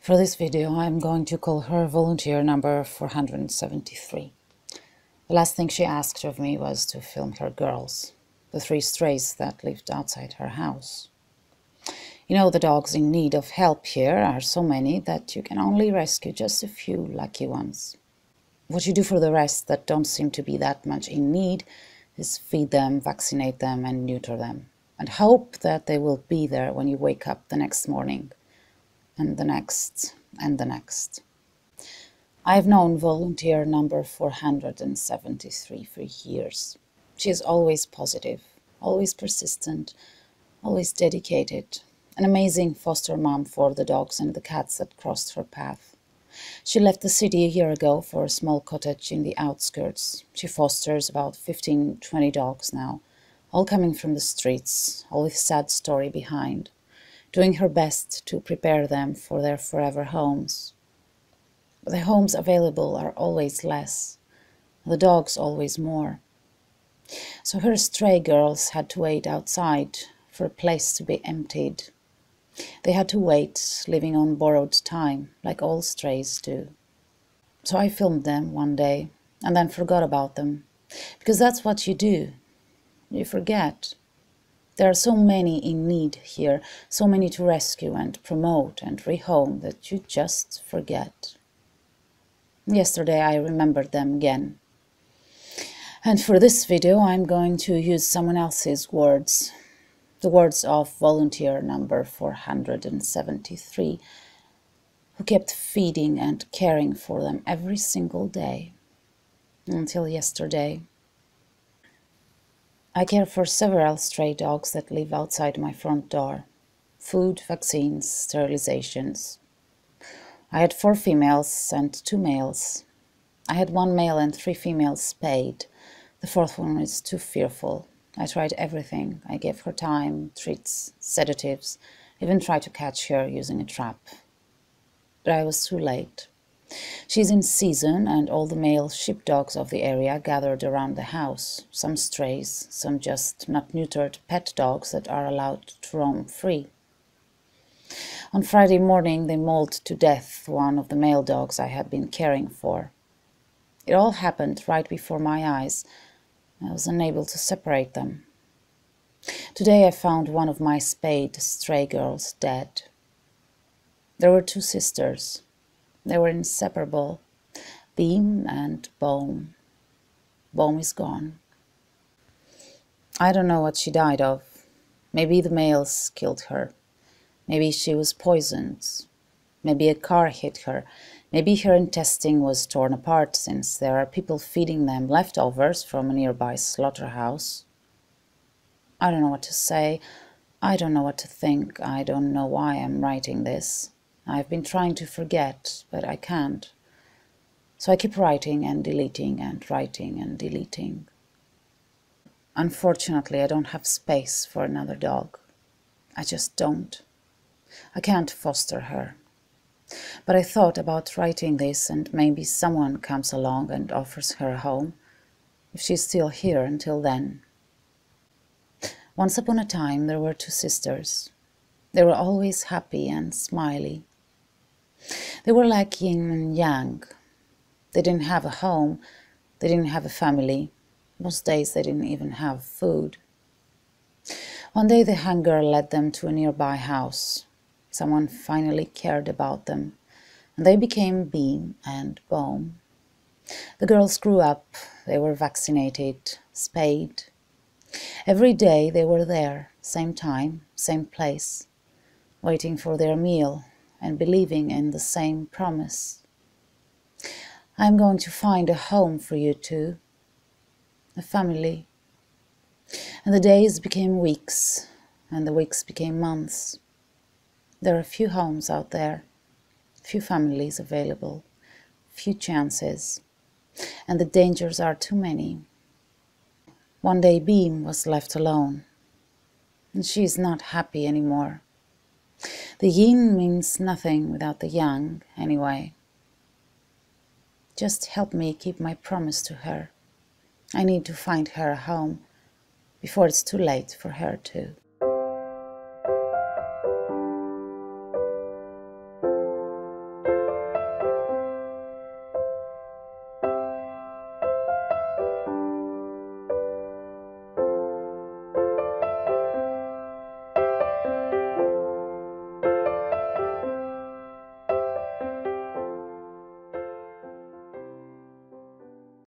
For this video, I'm going to call her volunteer number 473. The last thing she asked of me was to film her girls, the 3 strays that lived outside her house. You know, the dogs in need of help here are so many that you can only rescue just a few lucky ones. What you do for the rest that don't seem to be that much in need is feed them, vaccinate them, and neuter them, and hope that they will be there when you wake up the next morning. And the next, and the next. I've known volunteer number 473 for years. She is always positive, always persistent, always dedicated, an amazing foster mom for the dogs and the cats that crossed her path. She left the city a year ago for a small cottage in the outskirts. She fosters about 15-20 dogs now, all coming from the streets, all with a sad story behind, doing her best to prepare them for their forever homes. But the homes available are always less, the dogs always more. So her stray girls had to wait outside for a place to be emptied. They had to wait, living on borrowed time, like all strays do. So I filmed them one day and then forgot about them, because that's what you do. You forget. There are so many in need here, so many to rescue and promote and rehome that you just forget. Yesterday I remembered them again. And for this video I'm going to use someone else's words, the words of volunteer number 473, who kept feeding and caring for them every single day, until yesterday. I care for several stray dogs that live outside my front door. Food, vaccines, sterilizations. I had 4 females and 2 males. I had 1 male and 3 females spayed. The 4th one is too fearful. I tried everything. I gave her time, treats, sedatives, even tried to catch her using a trap. But I was too late. She's in season, and all the male sheepdogs of the area gathered around the house, some strays, some just not neutered pet dogs that are allowed to roam free. On Friday morning they mauled to death one of the male dogs I had been caring for. It all happened right before my eyes. I was unable to separate them. Today I found one of my spayed stray girls dead. There were 2 sisters. They were inseparable, Beem and Boom. Boom is gone. I don't know what she died of. Maybe the males killed her. Maybe she was poisoned. Maybe a car hit her. Maybe her intestine was torn apart, since there are people feeding them leftovers from a nearby slaughterhouse. I don't know what to say. I don't know what to think. I don't know why I'm writing this. I've been trying to forget, but I can't. So I keep writing and deleting and writing and deleting. Unfortunately, I don't have space for another dog. I just don't. I can't foster her. But I thought about writing this, and maybe someone comes along and offers her a home, if she's still here until then. Once upon a time there were 2 sisters. They were always happy and smiley. They were like yin and yang. They didn't have a home, they didn't have a family. Most days they didn't even have food. One day the hunger led them to a nearby house. Someone finally cared about them, and they became Beem and Boom. The girls grew up, they were vaccinated, spayed. Every day they were there, same time, same place, waiting for their meal and believing in the same promise. I'm going to find a home for you 2, a family. And the days became weeks, and the weeks became months. There are few homes out there, few families available, few chances, and the dangers are too many. One day Beem was left alone, and she is not happy anymore. The yin means nothing without the yang, anyway. Just help me keep my promise to her. I need to find her a home before it's too late for her too.